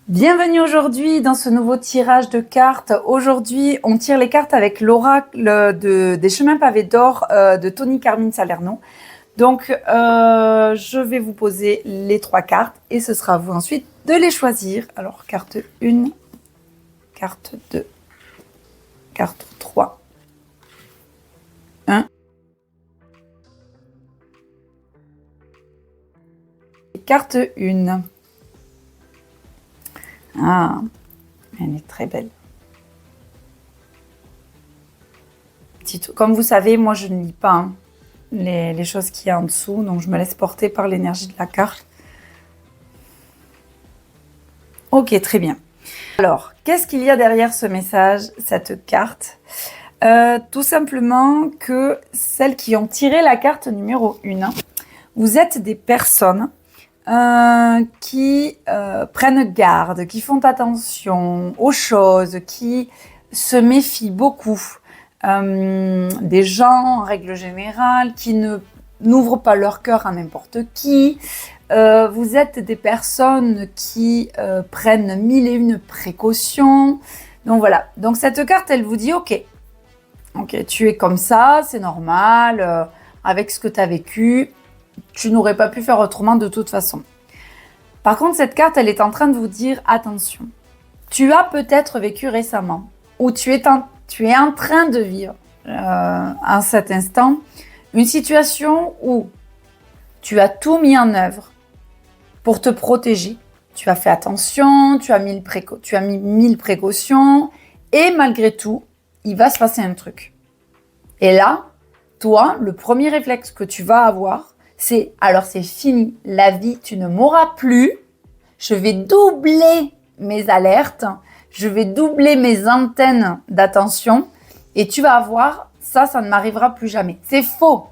Bienvenue aujourd'hui dans ce nouveau tirage de cartes. Aujourd'hui, on tire les cartes avec l'oracle des chemins pavés d'or de Tony Carmine Salerno. Donc, je vais vous poser les 3 cartes et ce sera à vous ensuite de les choisir. Alors, carte 1, carte 2, carte 3, 1. Carte 1. Ah, elle est très belle. Comme vous savez, moi je ne lis pas les choses qu'il y a en dessous, donc je me laisse porter par l'énergie de la carte. Ok, très bien. Alors, qu'est-ce qu'il y a derrière ce message, cette carte? Tout simplement que celles qui ont tiré la carte numéro 1, vous êtes des personnes qui prennent garde, qui font attention aux choses, qui se méfient beaucoup. Des gens, en règle générale, qui n'ouvrent pas leur cœur à n'importe qui. Vous êtes des personnes qui prennent 1001 précautions. Donc voilà. Donc cette carte, elle vous dit, ok, tu es comme ça, c'est normal, avec ce que tu as vécu. Tu n'aurais pas pu faire autrement de toute façon. Par contre, cette carte, elle est en train de vous dire, attention, tu as peut-être vécu récemment, ou tu es en train de vivre, en cet instant, une situation où tu as tout mis en œuvre pour te protéger. Tu as fait attention, tu as mis 1000 précautions, et malgré tout, il va se passer un truc. Et là, toi, le premier réflexe que tu vas avoir, c'est alors c'est fini, la vie, tu ne m'auras plus, je vais doubler mes alertes, je vais doubler mes antennes d'attention et tu vas avoir, ça ne m'arrivera plus jamais. C'est faux.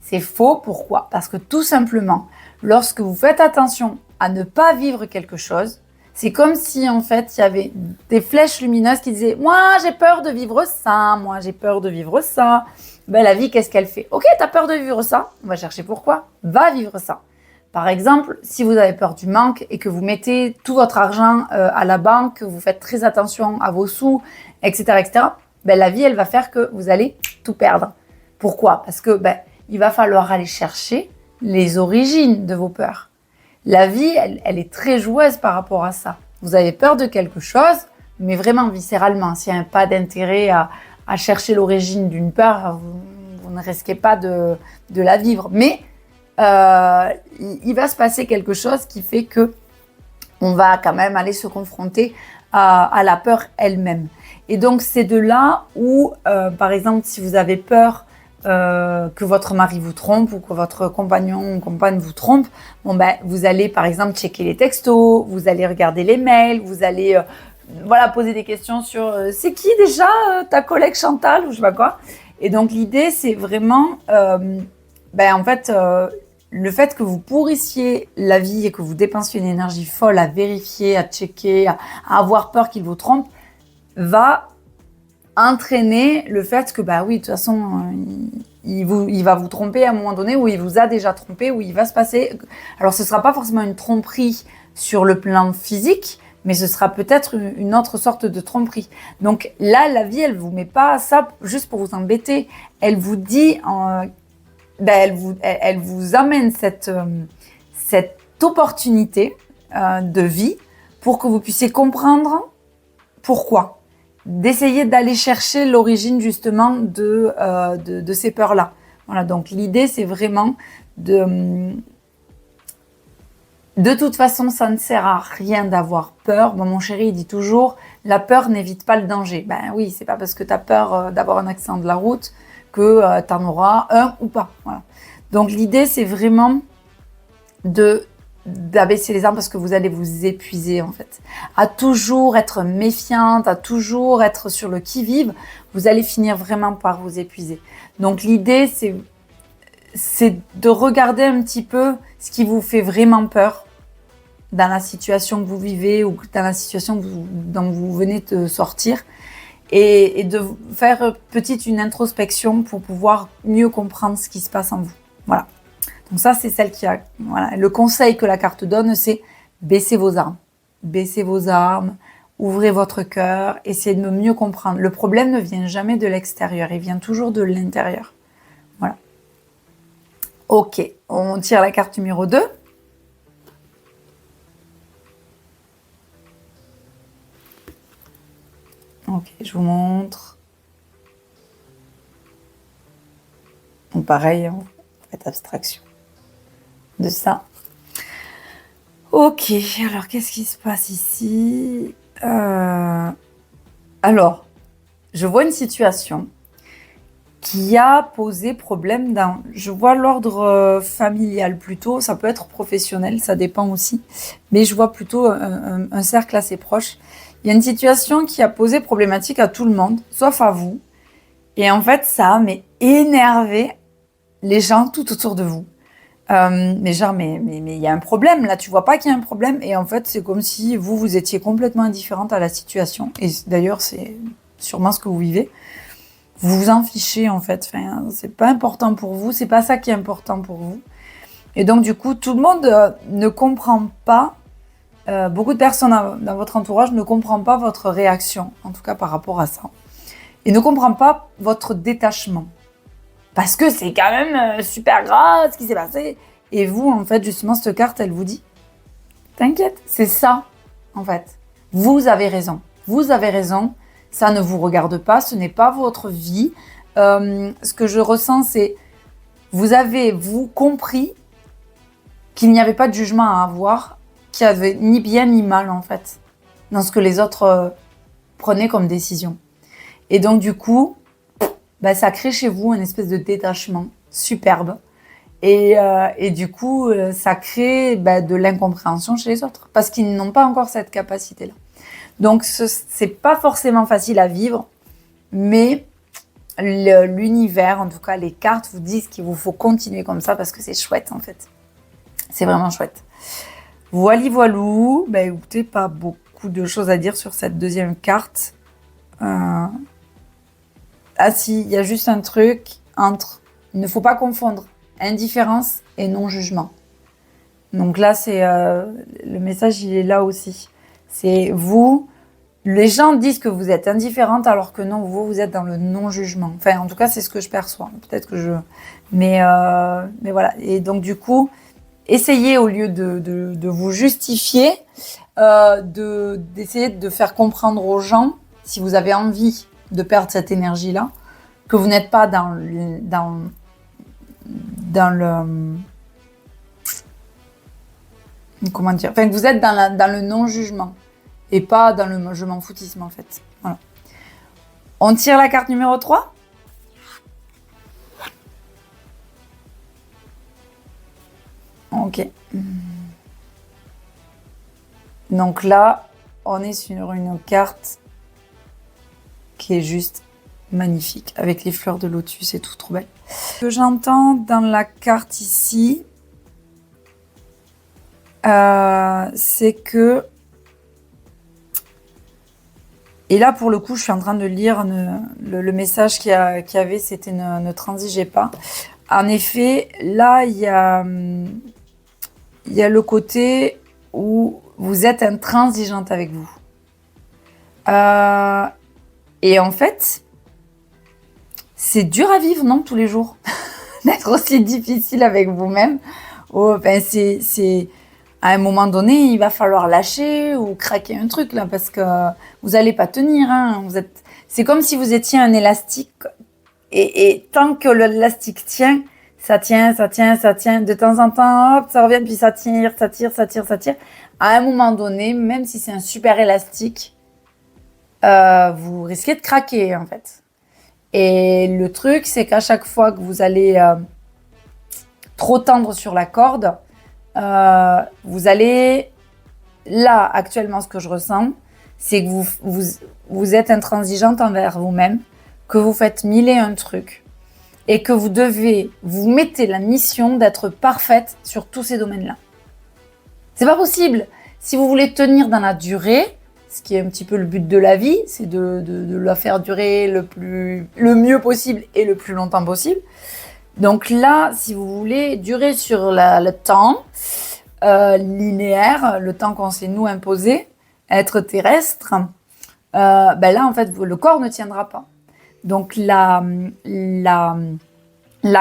C'est faux, pourquoi? Parce que tout simplement, lorsque vous faites attention à ne pas vivre quelque chose, c'est comme si en fait il y avait des flèches lumineuses qui disaient « Moi j'ai peur de vivre ça, moi j'ai peur de vivre ça ». Ben, la vie, qu'est-ce qu'elle fait? Ok, tu as peur de vivre ça, on va chercher pourquoi. Va vivre ça. Par exemple, si vous avez peur du manque et que vous mettez tout votre argent à la banque, que vous faites très attention à vos sous, etc., ben, la vie, elle va faire que vous allez tout perdre. Pourquoi? Parce que il va falloir aller chercher les origines de vos peurs. La vie, elle est très joueuse par rapport à ça. Vous avez peur de quelque chose, mais vraiment viscéralement. S'il n'y a pas d'intérêt à chercher l'origine d'une peur, vous ne risquez pas de la vivre. Mais il va se passer quelque chose qui fait que on va quand même aller se confronter à la peur elle-même. Et donc, c'est de là où, par exemple, si vous avez peur que votre mari vous trompe ou que votre compagnon ou compagne vous trompe, vous allez, par exemple, checker les textos, vous allez regarder les mails, vous allez... poser des questions sur c'est qui déjà ta collègue Chantal ou je sais pas quoi. Et donc l'idée c'est vraiment le fait que vous pourrissiez la vie et que vous dépensiez une énergie folle à vérifier, à checker, à avoir peur qu'il vous trompe, va entraîner le fait que de toute façon il va vous tromper à un moment donné, ou il vous a déjà trompé, ou il va se passer... Alors ce sera pas forcément une tromperie sur le plan physique, mais ce sera peut-être une autre sorte de tromperie. Donc là, la vie, elle vous met pas ça juste pour vous embêter. Elle vous dit, elle vous amène cette opportunité de vie pour que vous puissiez comprendre pourquoi. D'essayer d'aller chercher l'origine justement de ces peurs-là. Voilà, donc l'idée, c'est vraiment de toute façon, ça ne sert à rien d'avoir peur. Bon, mon chéri, il dit toujours, la peur n'évite pas le danger. Ben oui, c'est pas parce que tu as peur d'avoir un accident de la route que tu en auras un ou pas. Voilà. Donc l'idée, c'est vraiment d'abaisser les armes parce que vous allez vous épuiser en fait. À toujours être méfiante, à toujours être sur le qui-vive, vous allez finir vraiment par vous épuiser. Donc l'idée, c'est de regarder un petit peu ce qui vous fait vraiment peur dans la situation que vous vivez ou dans la situation dont vous venez de sortir, et de faire une introspection pour pouvoir mieux comprendre ce qui se passe en vous. Voilà. Donc ça, c'est celle qui a... Voilà. Le conseil que la carte donne, c'est baisser vos armes. baissez vos armes, ouvrez votre cœur, essayez de mieux comprendre. Le problème ne vient jamais de l'extérieur, il vient toujours de l'intérieur. Voilà. Ok, on tire la carte numéro 2. Ok, je vous montre. Donc pareil, on fait abstraction de ça. Ok, alors qu'est-ce qui se passe ici? Alors, je vois une situation qui a posé problème dans... Je vois l'ordre familial plutôt, ça peut être professionnel, ça dépend aussi. Mais je vois plutôt un cercle assez proche. Il y a une situation qui a posé problématique à tout le monde, sauf à vous. Et en fait, ça a énervé les gens tout autour de vous. Mais genre, mais il y a un problème là, tu vois pas qu'il y a un problème. Et en fait, c'est comme si vous étiez complètement indifférente à la situation. Et d'ailleurs, c'est sûrement ce que vous vivez. Vous vous en fichez en fait. Enfin, c'est pas important pour vous, c'est pas ça qui est important pour vous. Et donc, du coup, tout le monde ne comprend pas. Beaucoup de personnes dans votre entourage ne comprennent pas votre réaction, en tout cas par rapport à ça. Et ne comprennent pas votre détachement. Parce que c'est quand même super grave ce qui s'est passé. Et vous, en fait, justement, cette carte, elle vous dit, t'inquiète, c'est ça, en fait. Vous avez raison. Vous avez raison. Ça ne vous regarde pas. Ce n'est pas votre vie. Ce que je ressens, c'est, vous avez, vous, compris qu'il n'y avait pas de jugement à avoir, qu'il n'y avait ni bien ni mal, en fait, dans ce que les autres prenaient comme décision. Et donc, du coup, ça crée chez vous une espèce de détachement superbe. Et du coup, ça crée de l'incompréhension chez les autres. Parce qu'ils n'ont pas encore cette capacité-là. Donc, c'est pas forcément facile à vivre. Mais l'univers, en tout cas les cartes, vous disent qu'il vous faut continuer comme ça parce que c'est chouette, en fait. C'est vraiment chouette. Voilou. Écoutez, pas beaucoup de choses à dire sur cette deuxième carte. Ah si, il y a juste un truc entre... Il ne faut pas confondre indifférence et non-jugement. Donc là, c'est le message, il est là aussi. C'est vous... Les gens disent que vous êtes indifférente alors que non, vous êtes dans le non-jugement. Enfin, en tout cas, c'est ce que je perçois. Peut-être que je... Mais voilà. Et donc, du coup, essayez, au lieu de vous justifier, d'essayer de faire comprendre aux gens, si vous avez envie de perdre cette énergie-là, que vous n'êtes pas dans le comment dire, enfin que vous êtes dans le non-jugement et pas dans le je m'en foutisme, en fait. Voilà. On tire la carte numéro 3. Ok. Donc là, on est sur une carte qui est juste magnifique, avec les fleurs de lotus et tout, trop belle. Ce que j'entends dans la carte ici, c'est que... Et là, pour le coup, je suis en train de lire le message qu'il y avait, c'était ne transigez pas. En effet, là, il y a le côté où vous êtes intransigeante avec vous. Et en fait, c'est dur à vivre, non, tous les jours, d'être aussi difficile avec vous-même. C'est à un moment donné, il va falloir lâcher ou craquer un truc là, parce que vous allez pas tenir. Hein. C'est comme si vous étiez un élastique, et tant que l'élastique tient, ça tient. De temps en temps, hop, ça revient, puis ça tire. À un moment donné, même si c'est un super élastique, vous risquez de craquer, en fait. Et le truc, c'est qu'à chaque fois que vous allez trop tendre sur la corde, vous allez... Là, actuellement, ce que je ressens, c'est que vous êtes intransigeante envers vous-même, que vous faites mille et un trucs, et que vous mettez la mission d'être parfaite sur tous ces domaines-là. C'est pas possible. Si vous voulez tenir dans la durée, ce qui est un petit peu le but de la vie, c'est de la faire durer le mieux possible et le plus longtemps possible. Donc là, si vous voulez durer sur le temps linéaire, le temps qu'on s'est nous imposé, être terrestre, ben là, en fait, le corps ne tiendra pas. Donc, la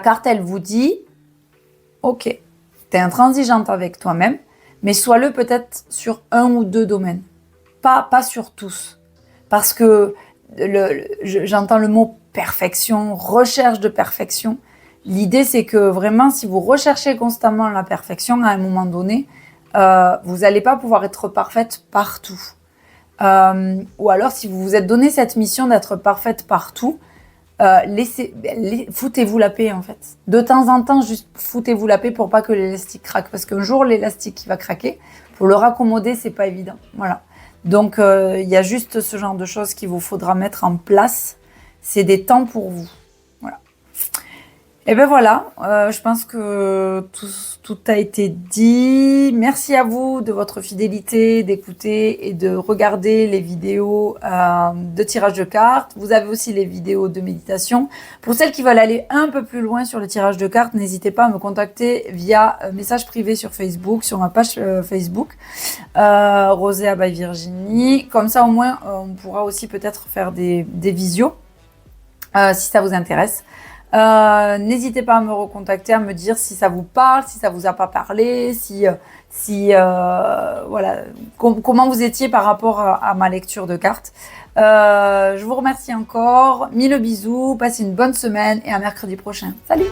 carte, elle vous dit, ok, tu es intransigeante avec toi-même, mais sois-le peut-être sur 1 ou 2 domaines, pas sur tous. Parce que j'entends le mot perfection, recherche de perfection. L'idée, c'est que vraiment, si vous recherchez constamment la perfection, à un moment donné, vous n'allez pas pouvoir être parfaite partout. Ou alors, si vous vous êtes donné cette mission d'être parfaite partout, foutez-vous la paix, en fait. De temps en temps, juste foutez-vous la paix pour pas que l'élastique craque. Parce qu'un jour, l'élastique, il va craquer. Pour le raccommoder, c'est pas évident. Voilà. Donc, il y a juste ce genre de choses qu'il vous faudra mettre en place. C'est des temps pour vous. Voilà. Et ben voilà, je pense que tout a été dit. Merci à vous de votre fidélité, d'écouter et de regarder les vidéos de tirage de cartes. Vous avez aussi les vidéos de méditation. Pour celles qui veulent aller un peu plus loin sur le tirage de cartes, n'hésitez pas à me contacter via message privé sur Facebook, sur ma page Facebook, Rosea by Virginie. Comme ça, au moins, on pourra aussi peut-être faire des visios, si ça vous intéresse. N'hésitez pas à me recontacter, à me dire si ça vous parle, si ça vous a pas parlé, voilà, comment vous étiez par rapport à ma lecture de cartes. Je vous remercie encore, 1000 bisous, passez une bonne semaine et à mercredi prochain. Salut!